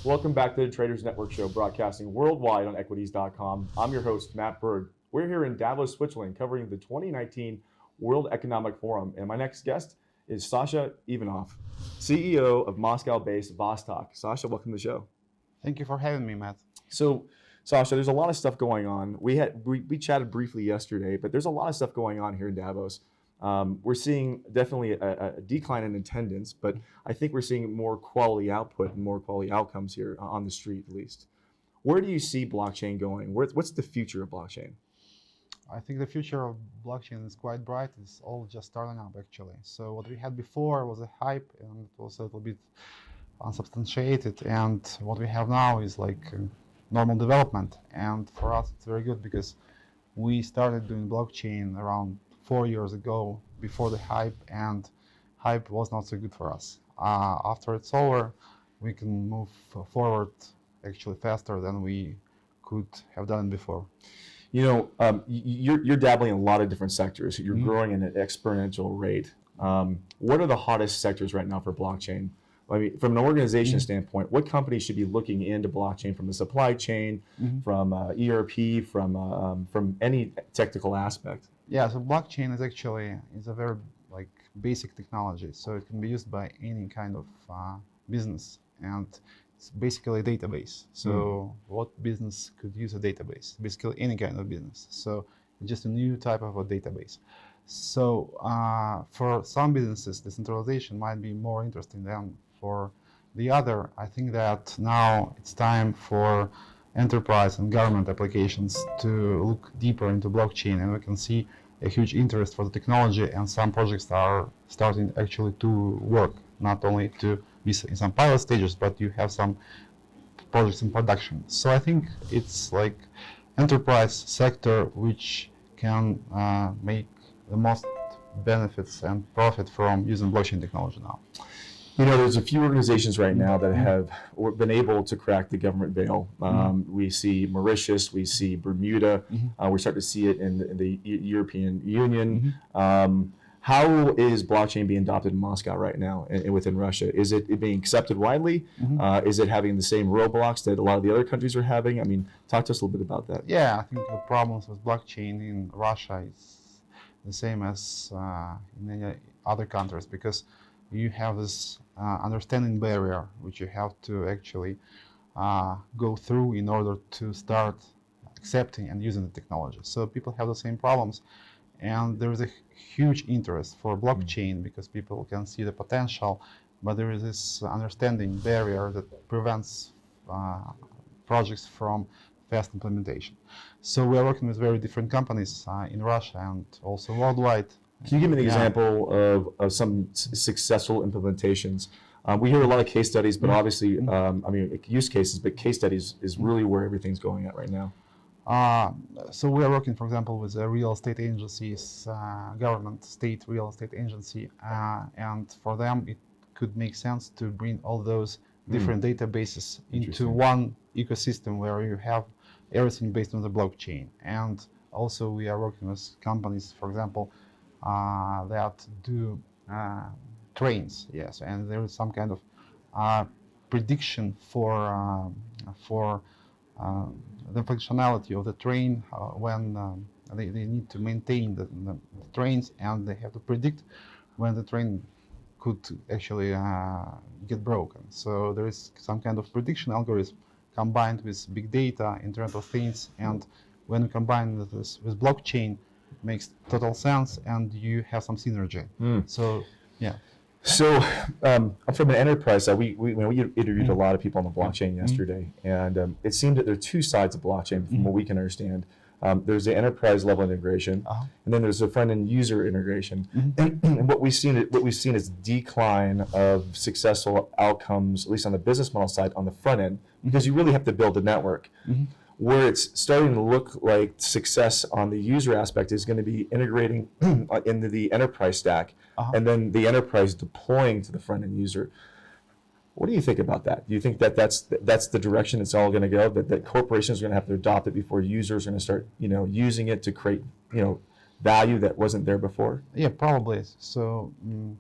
Welcome back to the Traders Network Show, broadcasting worldwide on equities.com. I'm your host, Matt Bird. We're here in Davos, Switzerland, covering the 2019 World Economic Forum. And my next guest is Sasha Ivanov, CEO of Moscow-based Vostok. Sasha, welcome to the show. Thank you for having me, Matt. So, Sasha, there's a lot of stuff going on. We chatted briefly yesterday, but there's a lot of stuff going on here in Davos. We're seeing definitely a decline in attendance, but I think we're seeing more quality output and more quality outcomes here on the street, at least. Where do you see blockchain going? What's the future of blockchain? I think the future of blockchain is quite bright. It's all just starting up, actually. So what we had before was a hype, and it was a little bit unsubstantiated. And what we have now is like normal development. And for us, it's very good because we started doing blockchain around 4 years ago, before the hype, and hype was not so good for us. After it's over, we can move forward actually faster than we could have done before. You know, you're dabbling in a lot of different sectors. You're growing at an exponential rate. What are the hottest sectors right now for blockchain? I mean, from an organization standpoint, what companies should be looking into blockchain from the supply chain, from ERP, from any technical aspect? Yeah, so blockchain is a very basic technology. So it can be used by any kind of business, and it's basically a database. So what business could use a database? Basically any kind of business. So just a new type of a database. So for some businesses, decentralization might be more interesting than for the other. I think that now it's time for enterprise and government applications to look deeper into blockchain, and we can see a huge interest for the technology, and some projects are starting actually to work, not only to be in some pilot stages, but you have some projects in production. So I think it's like enterprise sector which can make the most benefits and profit from using blockchain technology now. You know, there's a few organizations right now that have been able to crack the government veil. We see Mauritius, we see Bermuda, we're starting to see it in the European Union. How is blockchain being adopted in Moscow right now and within Russia? Is it being accepted widely? Is it having the same roadblocks that a lot of the other countries are having? I mean, talk to us a little bit about that. Yeah, I think the problems with blockchain in Russia is the same as in many other countries, because you have this understanding barrier which you have to actually go through in order to start accepting and using the technology. So people have the same problems, and there is a huge interest for blockchain because people can see the potential, but there is this understanding barrier that prevents projects from fast implementation. So we are working with very different companies in Russia and also worldwide. Can you give me an example of some successful implementations? We hear a lot of case studies, but obviously, I mean, use cases, but case studies is really where everything's going at right now. So we are working, for example, with the real estate agencies, government, state real estate agency, and for them it could make sense to bring all those different databases into one ecosystem where you have everything based on the blockchain. And also we are working with companies, for example, that do trains, yes, and there is some kind of prediction for the functionality of the train when they need to maintain the trains, and they have to predict when the train could actually get broken. So there is some kind of prediction algorithm combined with big data, Internet of Things, and when you combine this with blockchain, it makes total sense, and you have some synergy. So, yeah. So, from an enterprise side, we interviewed a lot of people on the blockchain yesterday, and it seemed that there are two sides of blockchain, from what we can understand. There's the enterprise level integration, and then there's the front end user integration. And what we've seen is decline of successful outcomes, at least on the business model side, on the front end, because you really have to build a network. Where it's starting to look like success on the user aspect is going to be integrating into the enterprise stack, and then the enterprise deploying to the front end user. What do you think about that? Do you think that that's the direction it's all going to go? That corporations are going to have to adopt it before users are going to start, using it to create, value that wasn't there before? Yeah, probably. So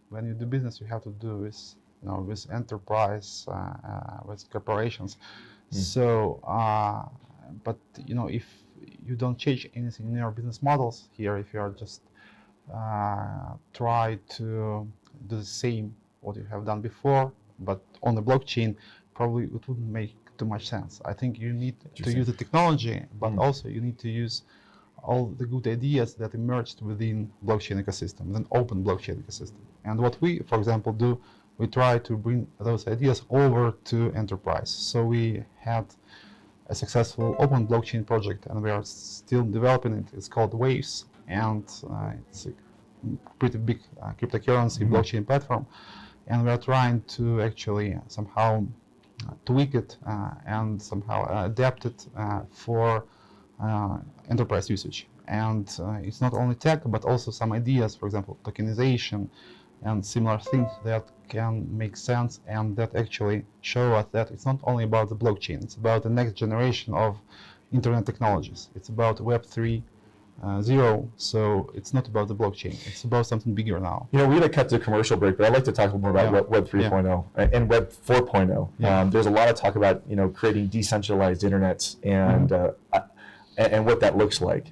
when you do business, you have to do with with enterprise, with corporations. So, but if you don't change anything in your business models here, if you are just try to do the same what you have done before, but on the blockchain, probably it wouldn't make too much sense. I think you need to use the technology, but also you need to use all the good ideas that emerged within blockchain ecosystem, an open blockchain ecosystem. And what we, for example, do, we try to bring those ideas over to enterprise. So we had a successful open blockchain project, and we are still developing it. It's called Waves, and it's a pretty big cryptocurrency blockchain platform. And we are trying to actually somehow tweak it and somehow adapt it for enterprise usage. And it's not only tech, but also some ideas, for example, tokenization and similar things that can make sense and that actually show us that it's not only about the blockchain, it's about the next generation of internet technologies. It's about Web3 zero, so it's not about the blockchain. It's about something bigger now. We're going to cut to a commercial break, but I'd like to talk a little more about Web 3.0 and Web 4.0. There's a lot of talk about creating decentralized internets and what that looks like.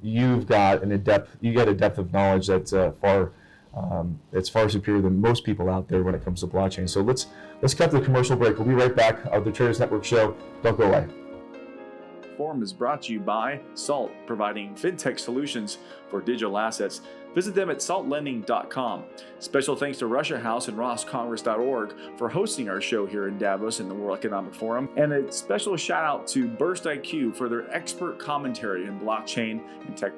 You've got a depth of knowledge that's far superior than most people out there when it comes to blockchain. So let's cut to the commercial break. We'll be right back. The Traders Network Show. Don't go away. Forum is brought to you by Salt, providing fintech solutions for digital assets. Visit them at saltlending.com. Special thanks to Russia House and rosscongress.org for hosting our show here in Davos in the World Economic Forum. And a special shout out to Burst IQ for their expert commentary in blockchain and tech